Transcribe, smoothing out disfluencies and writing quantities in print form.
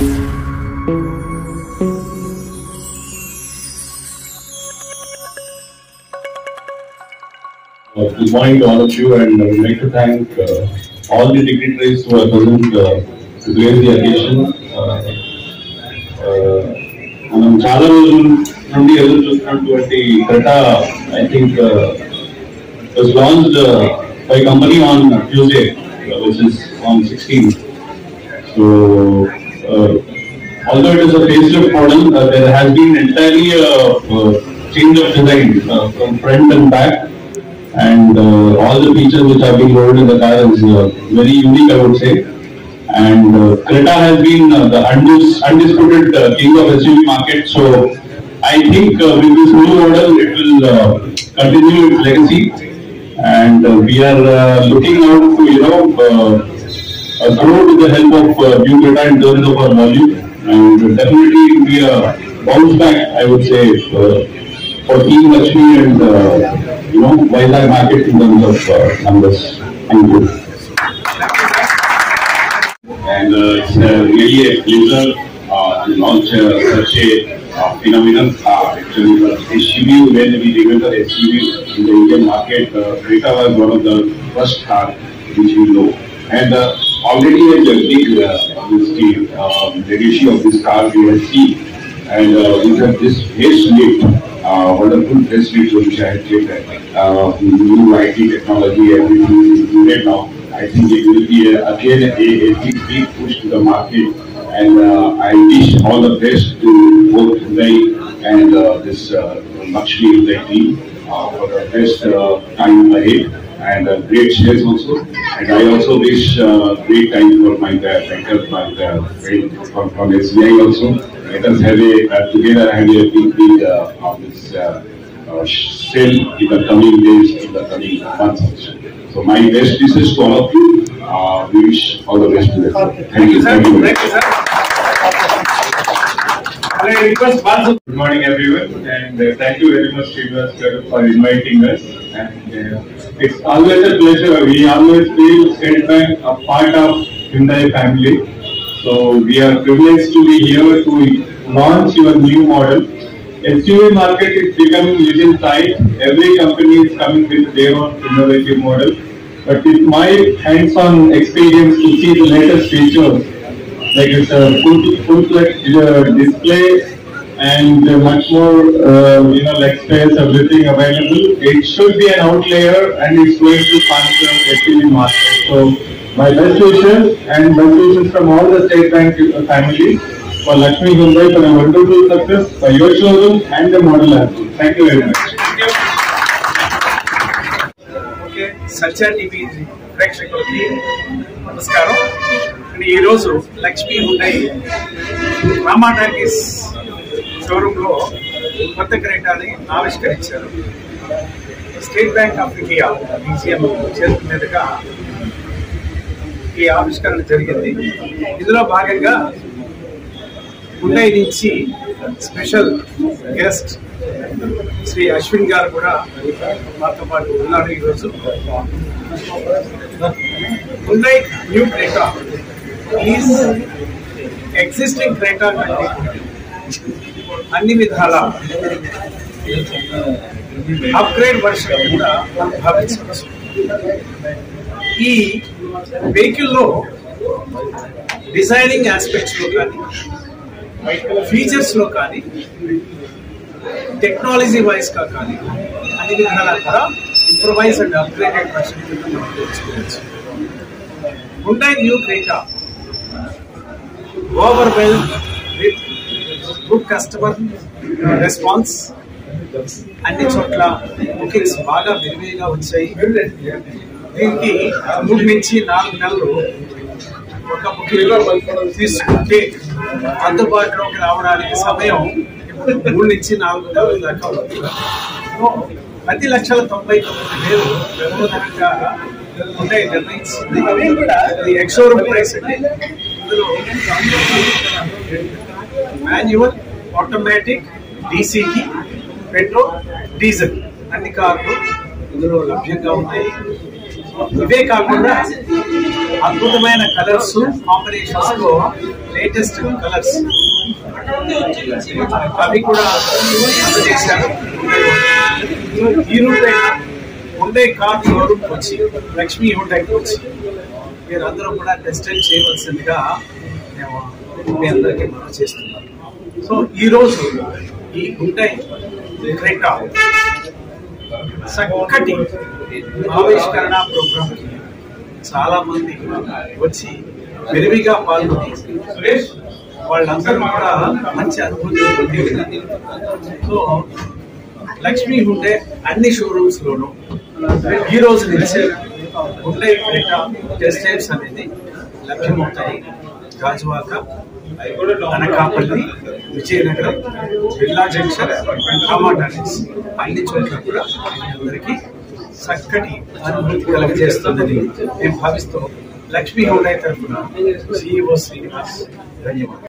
Good morning to all of you, and I would like to thank all the dignitaries who are present to grace the occasion. మనం చాలా రోజుల నుండి ఎదురు చూస్తున్నటువంటి Creta I think was launched by company on Tuesday, which is on 16th. So although it is a facelift model, there has been entirely a change of design from front and back. And all the features which have been loaded in the car is very unique, I would say. And Creta has been the undisputed king of SUV market. So I think with this new model, it will continue its legacy. And we are looking out to grow with the help of new Creta in terms of our volume, and definitely it will be a bounce back, I would say, for Team Lakshmi and Vizag market in terms of numbers. Thank you. And it's really a pleasure to launch such a phenomenal car. Actually, SUV, when we developed SUV in the Indian market, Creta was one of the first car which we know. And already a big legacy of this car we have seen. And we have this facelift, wonderful facelift which I have taken, new IT technology, everything is included now. I think it will be again a big push to the market, and I wish all the best to both Hyundai and this Lakshmi Hyundai team for the best time ahead, and great shares also. And I also wish great time for my bankers, my friend from SBI also. Let us have together have a big this sale in the coming days, in the coming months also. So my best wishes to all of you. We wish all the best to them. Thank you. Thank you. Thank you, sir. I request once. Good morning, everyone, and thank you very much, Srinivas, for inviting us. And it's always a pleasure. We always feel State Bank a part of Hyundai family. So we are privileged to be here to launch your new model. SUV market is becoming little tight. Every company is coming with their own innovative model. But with my hands-on experience to see the latest features, like it's a full-fledged display and much more, leg space, everything available. It should be an outlier, and it's going to conquer SUV market. So my best wishes and best wishes from all the State Bank families for Lakshmi Hyundai for a wonderful success for your showroom and the model as well. Thank you very much. Okay, Satya TV ప్రేక్షకులకి నమస్కారం. ఈరోజు Lakshmi Hyundai Rama talkies షోరూంలో కొత్త క్రెటాని ఆవిష్కరించారు. State bank of India BGM చేతుల మీదుగా ఈ ఆవిష్కరణ జరిగింది. ఇందులో భాగంగా హుండై నుంచి స్పెషల్ గెస్ట్ శ్రీ అశ్విన్ గారు కూడా మాతో పాటు ఉన్నారు ఈరోజు. Hyundai new Creta is existing Creta కంటే అన్ని విధాల అప్గ్రేడ్ వర్షన్ కూడా భావించవచ్చు. ఈ వెహికల్లో డిజైనింగ్ ఆస్పెక్ట్స్ లో కానీ, ఫీచర్స్ లో కానీ, టెక్నాలజీ వైజ్ గా కానీ అన్ని విధాల కూడా ఇంప్రూవైజ్ అండ్ అప్గ్రేడెడ్ వర్షన్ తెలుసుకోవచ్చు. Hyundai new Creta overwhelm with good customer response. అన్ని చోట్ల బుకింగ్స్ బాగా విరివిగా వచ్చాయి. దీనికి 3 నుంచి 4 నెలలు ఒక బుకింగ్ తీసుకుంటే అందుబాటులోకి రావడానికి సమయం 3 నుంచి 4 నెలల దాకా ఉంది. 10,99,000 ప్రబోధనంగా ఉంటాయి నిర్ణయించింది. ఇది ఎక్స్-షోరూమ్ ప్రైస్ అండి. ఇందులో మాన్యువల్, ఆటోమేటిక్, డీసీకి, పెట్రోల్, డీజిల్ అన్ని కార్లు ఇందులో లభ్యంగా ఉంటాయి. ఇవే కాకుండా అద్భుతమైన కలర్స్ కాంబినేషన్స్ తో లేటెస్ట్ కలర్స్ అవి కూడా అందజేశారు. ఈ రూపే హుండై కార్ షోరూమ్ వచ్చి లక్ష్మీ హుండైకి వచ్చి మీరందరూ కూడా టెస్ట్ డ్రైవ్ చేయవలసిందిగా మేము మీ అందరికీ మనం చేస్తున్నాం. సో ఈరోజు ఈ హుండై క్రెటా చక్కటి ఆవిష్కరణ ప్రోగ్రామ్ చాలా మంది వచ్చి విరివిగా పాల్గొని వాళ్ళందరూ కూడా మంచి అనుభూతి పొంది. సో లక్ష్మీ హుండై అన్ని షోరూమ్స్ లోనూ ఈ రోజు నుంచి హుండై క్రెటా టెస్ట్ డ్రైవ్స్ అనేది లభ్యమవుతాయి. గాజువాక, అనకాపల్లి, విజయనగరం, బిర్లా జంక్షన్, టమాటాస్ అన్ని చోట్ల కూడా అందరికీ చక్కటి అనుభూతి కలుగజేస్తుందని మేము భావిస్తూ లక్ష్మీ హుండై తరఫున CEO శ్రీనివాస్ ధన్యవాదాలు.